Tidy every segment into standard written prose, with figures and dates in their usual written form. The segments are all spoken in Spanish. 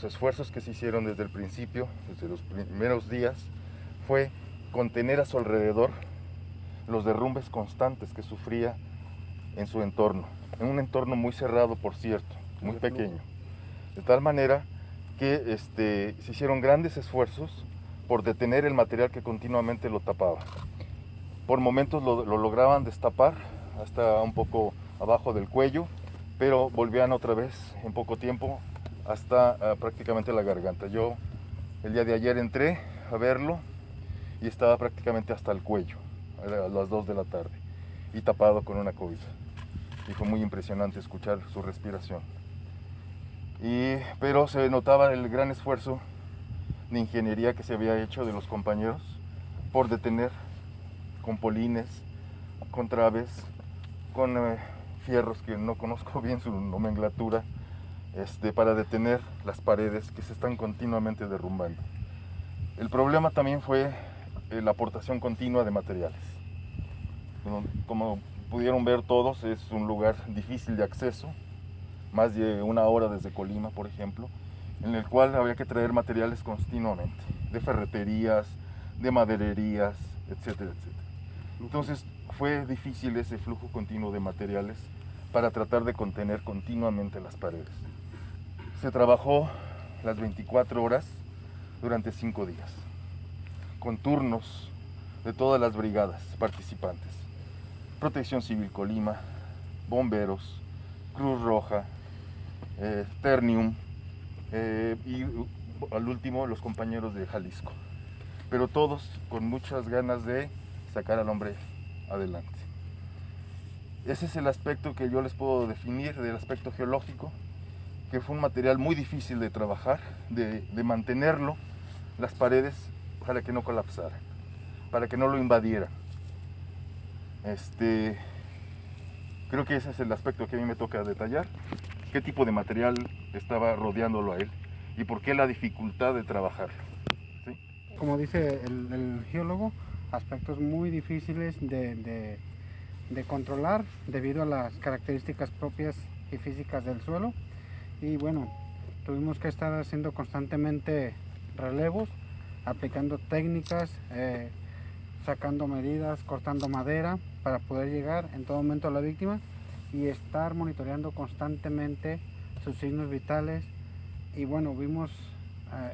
los esfuerzos que se hicieron desde el principio, desde los primeros días, fue contener a su alrededor los derrumbes constantes que sufría en su entorno, en un entorno muy cerrado, por cierto, muy pequeño, de tal manera que se hicieron grandes esfuerzos por detener el material que continuamente lo tapaba. Por momentos lo lograban destapar hasta un poco abajo del cuello, pero volvían otra vez en poco tiempo hasta prácticamente la garganta. Yo el día de ayer entré a verlo y estaba prácticamente hasta el cuello, a las 2 de la tarde, y tapado con una cobija. Y fue muy impresionante escuchar su respiración. Pero se notaba el gran esfuerzo de ingeniería que se había hecho de los compañeros por detener con polines, con traves, con fierros que no conozco bien su nomenclatura, para detener las paredes que se están continuamente derrumbando. El problema también fue la aportación continua de materiales. Como pudieron ver todos, es un lugar difícil de acceso, más de 1 hora desde Colima, por ejemplo, en el cual había que traer materiales continuamente, de ferreterías, de madererías, etcétera, etcétera. Entonces fue difícil ese flujo continuo de materiales para tratar de contener continuamente las paredes. Se trabajó las 24 horas durante 5 días, con turnos de todas las brigadas participantes. Protección Civil Colima, Bomberos, Cruz Roja, Ternium y al último los compañeros de Jalisco. Pero todos con muchas ganas de sacar al hombre adelante. Ese es el aspecto que yo les puedo definir del aspecto geológico, que fue un material muy difícil de trabajar, de mantenerlo, las paredes, para que no colapsaran, para que no lo invadieran. Creo que ese es el aspecto que a mí me toca detallar, qué tipo de material estaba rodeándolo a él y por qué la dificultad de trabajarlo. ¿Sí? Como dice el geólogo, aspectos muy difíciles de controlar debido a las características propias y físicas del suelo. Y bueno, tuvimos que estar haciendo constantemente relevos, aplicando técnicas, sacando medidas, cortando madera para poder llegar en todo momento a la víctima y estar monitoreando constantemente sus signos vitales. Y bueno, vimos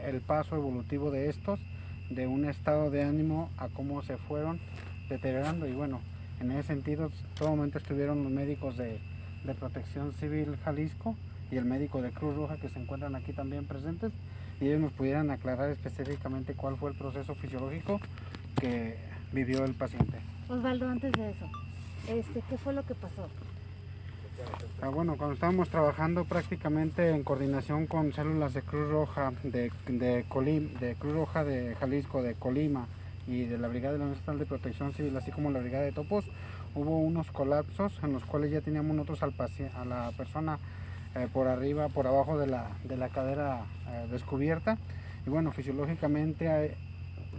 el paso evolutivo de estos, de un estado de ánimo a cómo se fueron deteriorando. Y bueno, en ese sentido, todo momento estuvieron los médicos de Protección Civil Jalisco y el médico de Cruz Roja, que se encuentran aquí también presentes, y ellos nos pudieran aclarar específicamente cuál fue el proceso fisiológico que vivió el paciente. Osvaldo, antes de eso, ¿qué fue lo que pasó? Bueno, cuando estábamos trabajando prácticamente en coordinación con células de Cruz Roja de Cruz Roja de Jalisco, de Colima y de la Brigada de la Unión Estatal de Protección Civil, así como la Brigada de Topos, hubo unos colapsos en los cuales ya teníamos nosotros a la persona por arriba, por abajo de la cadera descubierta. Y bueno, fisiológicamente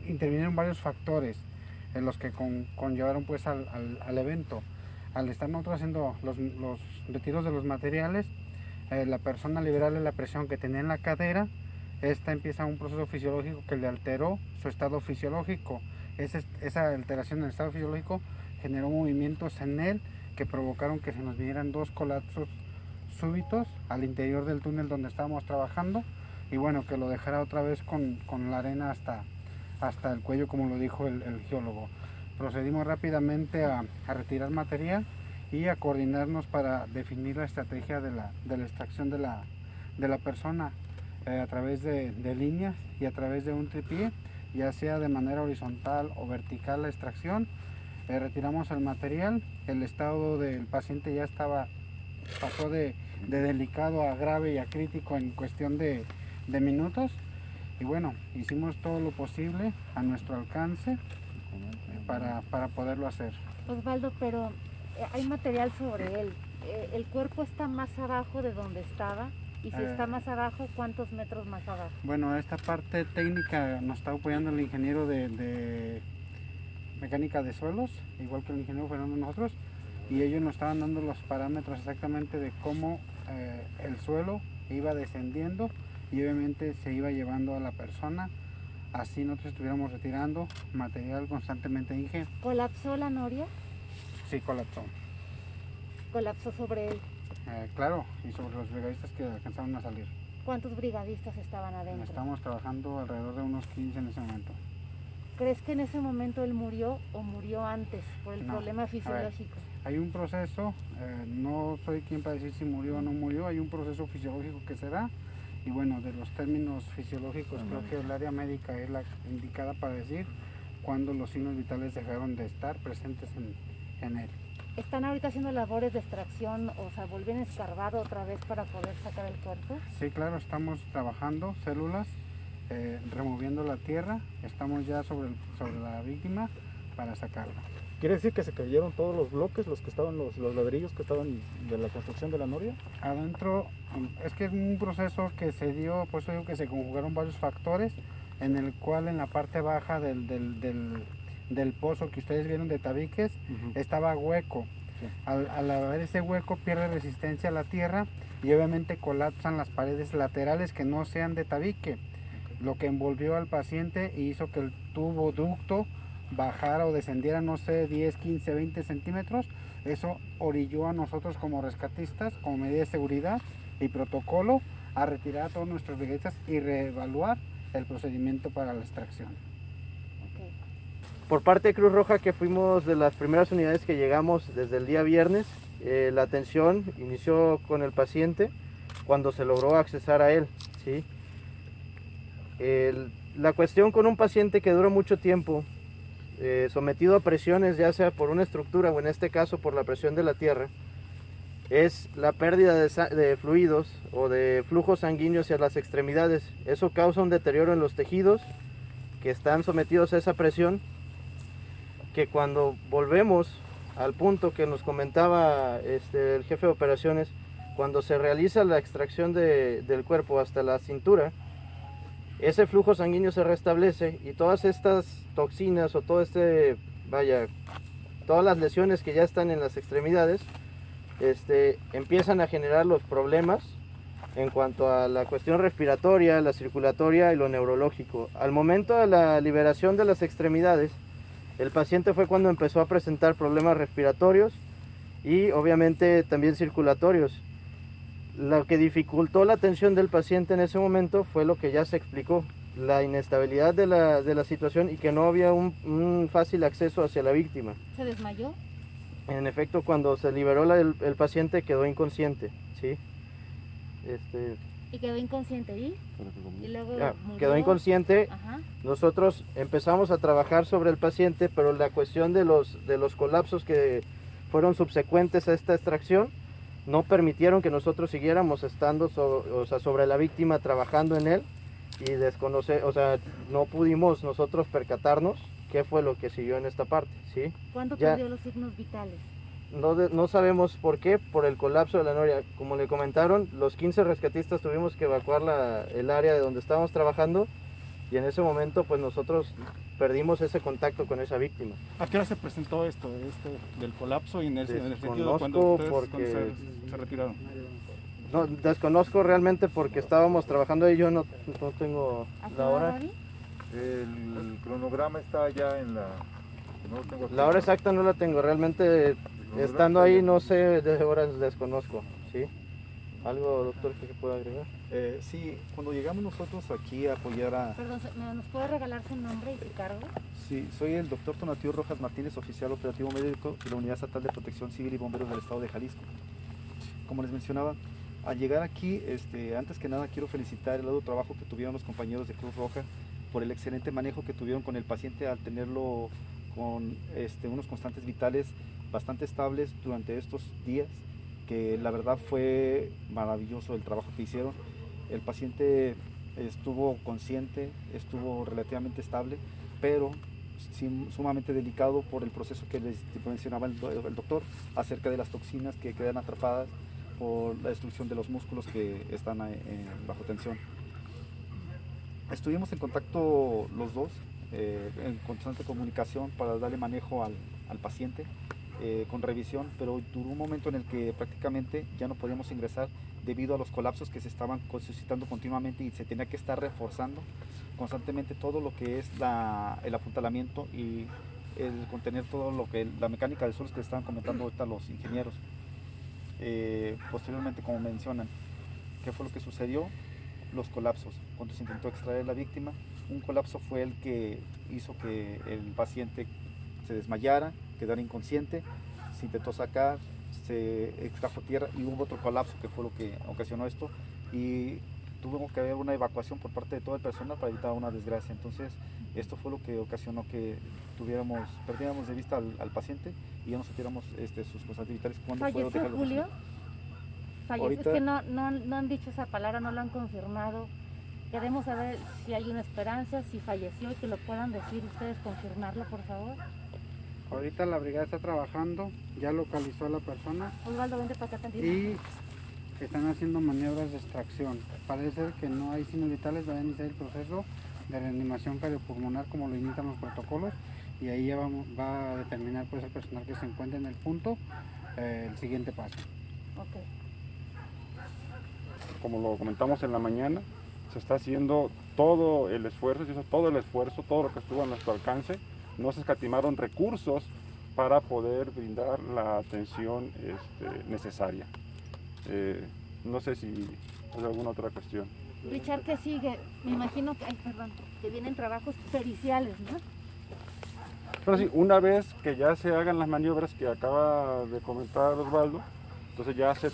intervinieron varios factores en los que conllevaron pues al evento. Al estar nosotros haciendo los retiros de los materiales, la persona, al liberarle la presión que tenía en la cadera, esta empieza un proceso fisiológico que le alteró su estado fisiológico. Esa alteración del estado fisiológico generó movimientos en él que provocaron que se nos vinieran 2 colapsos súbitos al interior del túnel donde estábamos trabajando, y bueno, que lo dejara otra vez con la arena hasta el cuello, como lo dijo el geólogo. Procedimos rápidamente a retirar material y a coordinarnos para definir la estrategia de la extracción de la persona a través de líneas y a través de un tripié, ya sea de manera horizontal o vertical la extracción. Retiramos el material, el estado del paciente ya pasó de delicado a grave y a crítico en cuestión de minutos, y bueno, hicimos todo lo posible a nuestro alcance para poderlo hacer. Osvaldo, pero hay material sobre él. ¿El cuerpo está más abajo de donde estaba? Y si está más abajo, ¿cuántos metros más abajo? Bueno, esta parte técnica nos está apoyando el ingeniero de mecánica de suelos, igual que el ingeniero Fernando nosotros, y ellos nos estaban dando los parámetros exactamente de cómo el suelo iba descendiendo y obviamente se iba llevando a la persona, así nosotros estuviéramos retirando material constantemente. Dije, ¿Colapsó la noria? sí, colapsó. Colapsó sobre él. Claro, y sobre los brigadistas que alcanzaron a salir. ¿Cuántos brigadistas estaban adentro? Estamos trabajando alrededor de unos 15 en ese momento. ¿Crees que en ese momento él murió o murió antes por el No, problema a ver, fisiológico? Hay un proceso, no soy quien para decir si murió o no murió, hay un proceso fisiológico que se da, y bueno, de los términos fisiológicos creo que el área médica es la indicada para decir cuándo los signos vitales dejaron de estar presentes en él. ¿Están ahorita haciendo labores de extracción, o sea, volvieron a escarbar otra vez para poder sacar el cuerpo? Sí, claro, estamos trabajando células, removiendo la tierra, estamos ya sobre la víctima para sacarla. ¿Quiere decir que se cayeron todos los bloques, los que estaban, los ladrillos que estaban de la construcción de la noria? Adentro, es que es un proceso que se dio, por eso digo que se conjugaron varios factores, en el cual en la parte baja del pozo que ustedes vieron de tabiques, estaba hueco. Sí. Al haber ese hueco pierde resistencia a la tierra y obviamente colapsan las paredes laterales que no sean de tabique, lo que envolvió al paciente y hizo que el tubo ducto bajara o descendiera, no sé, 10, 15, 20 centímetros. Eso orilló a nosotros como rescatistas, como medida de seguridad y protocolo, a retirar a todos nuestros brigadistas y reevaluar el procedimiento para la extracción. Okay. Por parte de Cruz Roja, que fuimos de las primeras unidades que llegamos desde el día viernes, la atención inició con el paciente cuando se logró accesar a él, ¿sí? La cuestión con un paciente que dura mucho tiempo, sometido a presiones, ya sea por una estructura o en este caso por la presión de la tierra, es la pérdida de fluidos o de flujo sanguíneo hacia las extremidades. Eso causa un deterioro en los tejidos que están sometidos a esa presión, que cuando volvemos al punto que nos comentaba el jefe de operaciones, cuando se realiza la extracción del cuerpo hasta la cintura, ese flujo sanguíneo se restablece y todas estas toxinas o todas las lesiones que ya están en las extremidades empiezan a generar los problemas en cuanto a la cuestión respiratoria, la circulatoria y lo neurológico. Al momento de la liberación de las extremidades, el paciente fue cuando empezó a presentar problemas respiratorios y obviamente también circulatorios. Lo que dificultó la atención del paciente en ese momento fue lo que ya se explicó, la inestabilidad de la situación y que no había un fácil acceso hacia la víctima. ¿Se desmayó? En efecto, cuando se liberó el paciente quedó inconsciente, ¿sí? Y quedó inconsciente y luego murió. Quedó inconsciente. Ajá. Nosotros empezamos a trabajar sobre el paciente, pero la cuestión de los colapsos que fueron subsecuentes a esta extracción no permitieron que nosotros siguiéramos estando sobre la víctima, trabajando en él y no pudimos nosotros percatarnos qué fue lo que siguió en esta parte, ¿sí? ¿Cuándo perdió los signos vitales? No sabemos por qué, por el colapso de la noria. Como le comentaron, los 15 rescatistas tuvimos que evacuar el área de donde estábamos trabajando y en ese momento pues nosotros perdimos ese contacto con esa víctima. ¿A qué hora se presentó esto del colapso y en el sentido de cuando ustedes se retiraron? No, desconozco realmente porque estábamos trabajando y yo no tengo la hora. El cronograma está allá en la... No lo tengo aquí. La hora exacta no la tengo, realmente estando ahí no sé de horas, desconozco, ¿sí? ¿Algo, doctor, que pueda agregar? Sí, cuando llegamos nosotros aquí a apoyar a... Perdón, ¿nos puede regalar su nombre y su cargo? Sí, soy el doctor Tonatiu Rojas Martínez, oficial operativo médico de la Unidad Estatal de Protección Civil y Bomberos del Estado de Jalisco. Como les mencionaba, al llegar aquí, antes que nada quiero felicitar el arduo trabajo que tuvieron los compañeros de Cruz Roja por el excelente manejo que tuvieron con el paciente al tenerlo con unos constantes vitales bastante estables durante estos días, que la verdad fue maravilloso el trabajo que hicieron. El paciente estuvo consciente, estuvo relativamente estable, pero sumamente delicado por el proceso que les mencionaba el doctor acerca de las toxinas que quedan atrapadas por la destrucción de los músculos que están bajo tensión. Estuvimos en contacto los dos, en constante comunicación para darle manejo al paciente. con revisión, pero duró un momento en el que prácticamente ya no podíamos ingresar debido a los colapsos que se estaban suscitando continuamente y se tenía que estar reforzando constantemente todo lo que es el apuntalamiento y el contener todo lo que la mecánica de suelos que estaban comentando ahorita los ingenieros. Posteriormente, como mencionan, ¿qué fue lo que sucedió? Los colapsos. Cuando se intentó extraer a la víctima, un colapso fue el que hizo que el paciente se desmayara, quedara inconsciente, se intentó sacar, se extrajo tierra y hubo otro colapso que fue lo que ocasionó esto y tuvo que haber una evacuación por parte de todo el personal para evitar una desgracia. Entonces esto fue lo que ocasionó que perdiéramos de vista al paciente y ya no supiéramos sus cosas vitales. ¿Falleció Julio? Es que no han dicho esa palabra, no lo han confirmado. Queremos saber si hay una esperanza, si falleció y que lo puedan decir ustedes, confirmarlo por favor. Ahorita la brigada está trabajando, ya localizó a la persona. Osvaldo, vente para acá tantito. Y están haciendo maniobras de extracción. Parece ser que no hay signos vitales, va a iniciar el proceso de reanimación cardiopulmonar como lo indican los protocolos y ahí ya va a determinar pues el personal que se encuentre en el punto el siguiente paso. Okay. Como lo comentamos en la mañana, se está haciendo todo el esfuerzo, todo lo que estuvo a nuestro alcance. No se escatimaron recursos para poder brindar la atención necesaria. No sé si hay alguna otra cuestión. Richard, ¿qué sigue? Me imagino que vienen trabajos periciales, ¿no? Pero sí, una vez que ya se hagan las maniobras que acaba de comentar Osvaldo, entonces ya se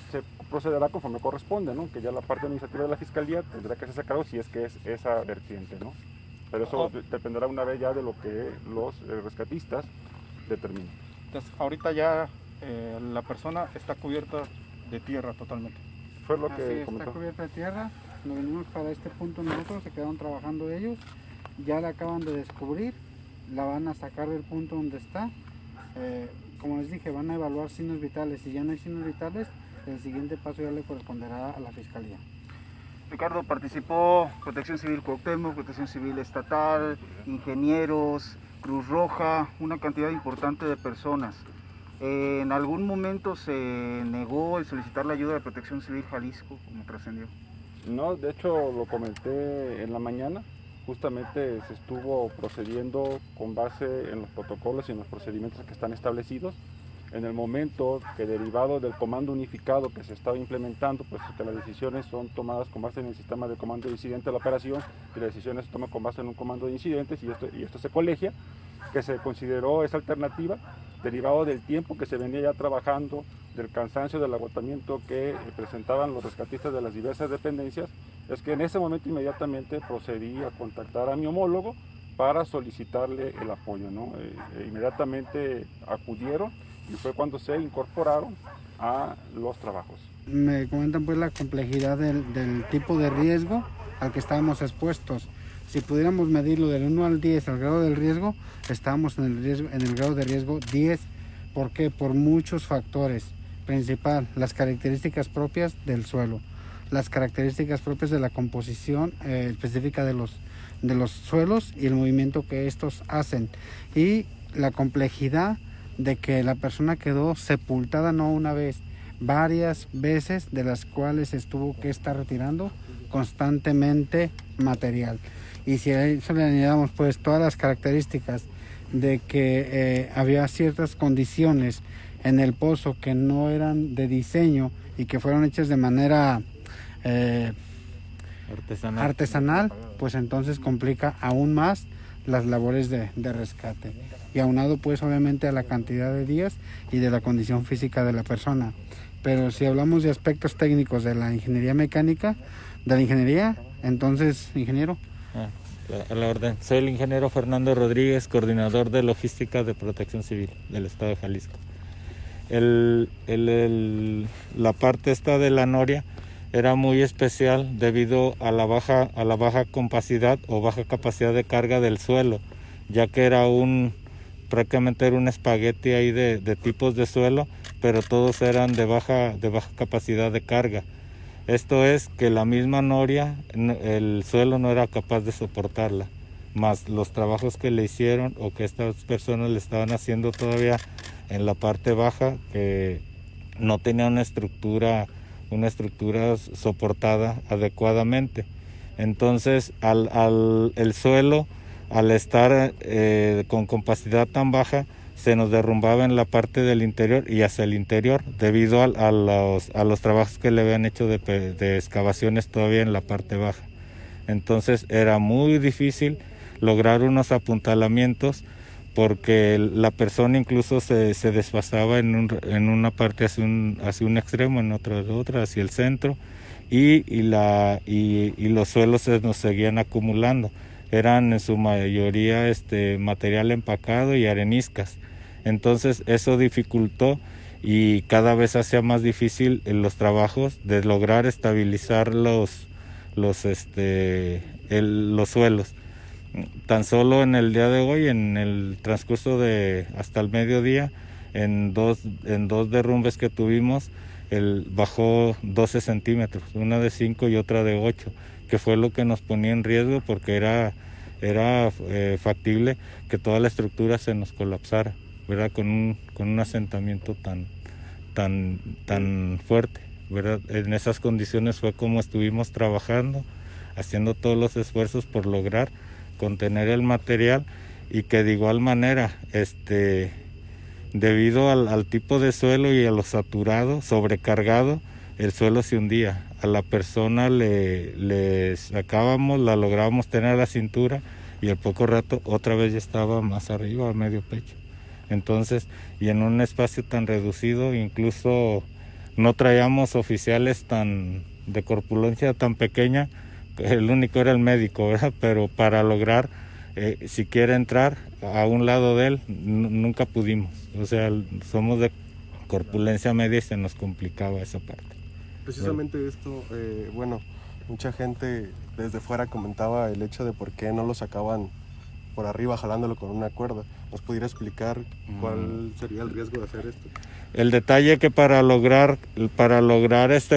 procederá conforme corresponde, ¿no? Que ya la parte administrativa de la Fiscalía tendrá que hacerse cargo si es que es esa vertiente, ¿no? Pero eso dependerá una vez ya de lo que los rescatistas determinen. Entonces, ahorita ya la persona está cubierta de tierra totalmente. Fue lo Así que está comentó. cubierta de tierra, nos venimos para este punto nosotros, se quedaron trabajando ellos, ya la acaban de descubrir, la van a sacar del punto donde está. Como les dije, van a evaluar signos vitales, si ya no hay signos vitales, el siguiente paso ya le corresponderá a la Fiscalía. Ricardo, participó Protección Civil Cuauhtémoc, Protección Civil Estatal, ingenieros, Cruz Roja, una cantidad importante de personas. ¿En algún momento se negó el solicitar la ayuda de Protección Civil Jalisco, como trascendió? No, de hecho lo comenté en la mañana. Justamente se estuvo procediendo con base en los protocolos y en los procedimientos que están establecidos. En el momento que derivado del comando unificado que se estaba implementando, pues que las decisiones son tomadas con base en el sistema de comando de incidente de la operación y las decisiones se toman con base en un comando de incidentes y esto se colegia, que se consideró esa alternativa derivado del tiempo que se venía ya trabajando, del cansancio, del agotamiento que presentaban los rescatistas de las diversas dependencias, es que en ese momento inmediatamente procedí a contactar a mi homólogo para solicitarle el apoyo, ¿no? Inmediatamente acudieron y fue cuando se incorporaron a los trabajos. Me comentan pues la complejidad del tipo de riesgo al que estábamos expuestos. Si pudiéramos medirlo del 1 al 10 al grado del riesgo, estábamos en el grado de riesgo 10. ¿Por qué? Por muchos factores. Principal, las características propias del suelo, las características propias de la composición específica de los suelos y el movimiento que estos hacen, y la complejidad de que la persona quedó sepultada no una vez, varias veces, de las cuales tuvo que estar retirando constantemente material. Y si a eso le añadamos pues todas las características de que había ciertas condiciones en el pozo que no eran de diseño y que fueron hechas de manera artesanal, pues entonces complica aún más las labores de rescate, y aunado pues obviamente a la cantidad de días y de la condición física de la persona. Pero si hablamos de aspectos técnicos de la ingeniería mecánica, de la ingeniería, entonces, ingeniero. A la orden. Soy el ingeniero Fernando Rodríguez, coordinador de logística de Protección Civil del Estado de Jalisco. La parte esta de la noria era muy especial debido a la baja capacidad o baja capacidad de carga del suelo, ya que prácticamente era un espagueti ahí de tipos de suelo, pero todos eran de baja capacidad de carga. Esto es que la misma noria, el suelo no era capaz de soportarla, más los trabajos que le hicieron o que estas personas le estaban haciendo todavía en la parte baja que no tenía una estructura soportada adecuadamente. Entonces el suelo, al estar con compacidad tan baja, se nos derrumbaba en la parte del interior y hacia el interior debido a los trabajos que le habían hecho de excavaciones todavía en la parte baja. Entonces era muy difícil lograr unos apuntalamientos porque la persona incluso se desfasaba en una parte hacia un extremo, en otra hacia el centro, y los suelos se nos seguían acumulando. Eran en su mayoría material empacado y areniscas. Entonces eso dificultó y cada vez hacía más difícil los trabajos de lograr estabilizar los suelos. Tan solo en el día de hoy, en el transcurso de hasta el mediodía, en dos derrumbes que tuvimos, bajó 12 centímetros, una de 5 y otra de 8, que fue lo que nos ponía en riesgo porque era factible que toda la estructura se nos colapsara, ¿verdad? Con un asentamiento tan fuerte, ¿verdad? En esas condiciones fue como estuvimos trabajando, haciendo todos los esfuerzos por lograr contener el material y que de igual manera, debido al tipo de suelo y a lo saturado, sobrecargado, el suelo se hundía. A la persona le sacábamos, la lográbamos tener a la cintura y al poco rato otra vez ya estaba más arriba, a medio pecho. Entonces, y en un espacio tan reducido, incluso no traíamos oficiales de corpulencia tan pequeña, el único era el médico, ¿verdad? Pero para lograr siquiera entrar a un lado de él, nunca pudimos. O sea, somos de corpulencia media y se nos complicaba esa parte. Precisamente esto, mucha gente desde fuera comentaba el hecho de por qué no lo sacaban por arriba jalándolo con una cuerda. ¿Nos pudiera explicar cuál sería el riesgo de hacer esto? El detalle que para lograr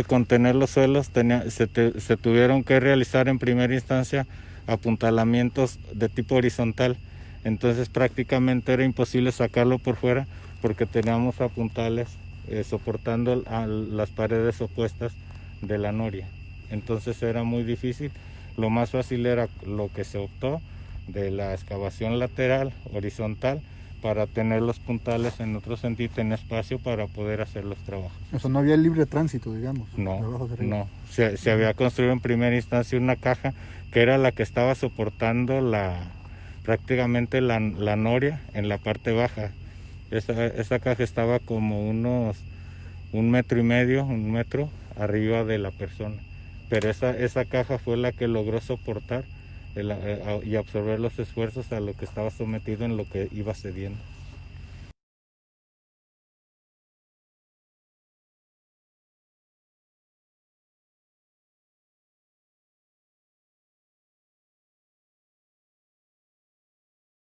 contener los suelos se tuvieron que realizar en primera instancia apuntalamientos de tipo horizontal. Entonces prácticamente era imposible sacarlo por fuera porque teníamos apuntales soportando las paredes opuestas de la noria. Entonces era muy difícil. Lo más fácil era lo que se optó de la excavación lateral, horizontal, para tener los puntales en otro sentido, en espacio para poder hacer los trabajos. O sea, no había libre tránsito, digamos. No. Se había construido en primera instancia una caja que era la que estaba soportando prácticamente la noria en la parte baja. Esa caja estaba como unos 1,5 metros arriba de la persona. Pero esa caja fue la que logró soportar y absorber los esfuerzos a lo que estaba sometido en lo que iba cediendo.